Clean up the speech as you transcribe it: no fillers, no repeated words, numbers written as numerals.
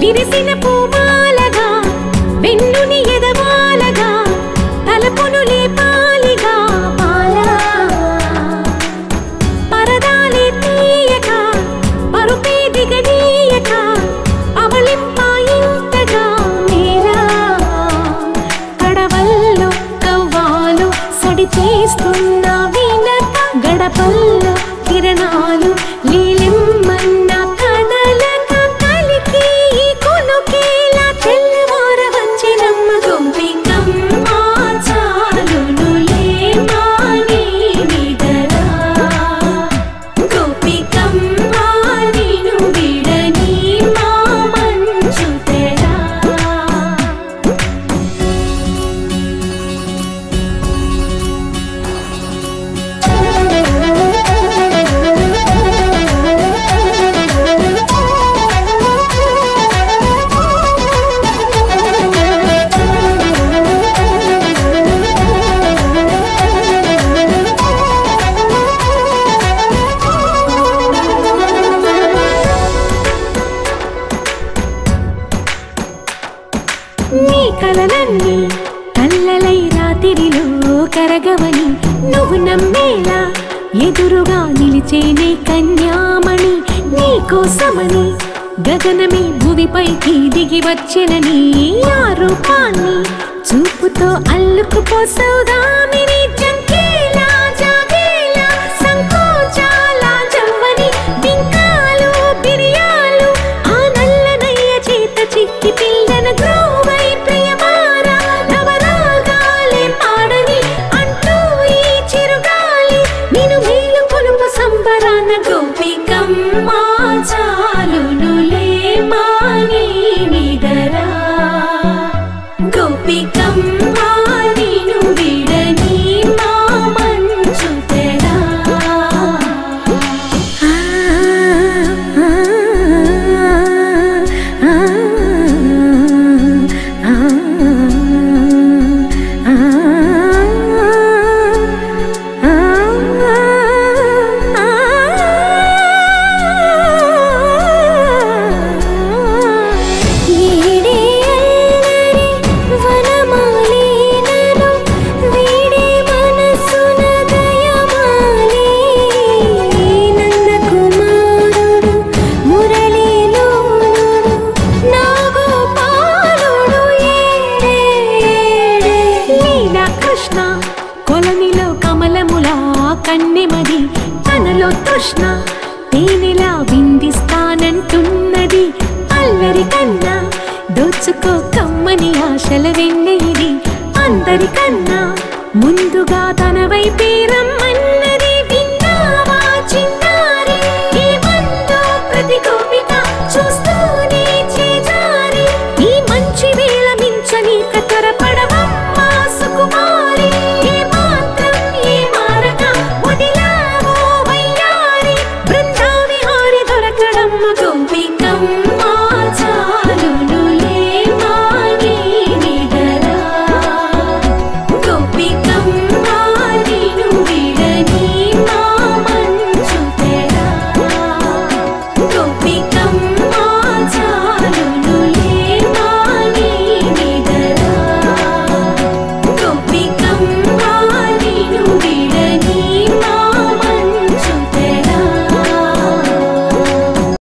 విరిసిన పూమాలగా వెన్నుని ఎదవాలగా తలపును లేపాలిగా పాలా పరదాలే తీయక పరుపే దిగనీయక అవలింపాయింతగా మేరా కడవల్లో కవ్వాలు సడి చేస్తున్న వీణత గడపల్లో కిరణాలు లీలిమ్మన్న నీ కలలన్నీ కల్లలై రాత్రిలో కరగవని నువ్వు నమ్మేలా ఎదురుగా నిలిచేనే కన్యామణి నీ కోసమని గగనమే భూమిపైకి దిగి వచ్చెనని ఆ రూపాన్ని చూపుతో అల్లుకుపోసౌదామిని జంకేలా జాగేలా సంకోచాల జవ్వని బింకాలు బిరియాలు ఆ నల్లనయ్య చేత చిక్కి పిల్లన గ్రోవై ప్రియమారా నవరాగాలే పాడని అంటూ ఈ చిరుగాలి నిన్ను మేలు కొలుపు సంబరాన గోపికమ్మ చాలునులే మాని నిదరా గోపికమ్మ నిన్ను విడని మా మంచు తెరా కొలనిలో కమలములా కన్నెమది తనలో తృష్ణ తేనెలా విందిస్తానంటున్నది అల్లరి కన్నా దోచుకో కమ్మని ఆశల వెన్నెయిది అందరికన్నా ముందుగా తన వైపే రమ్మని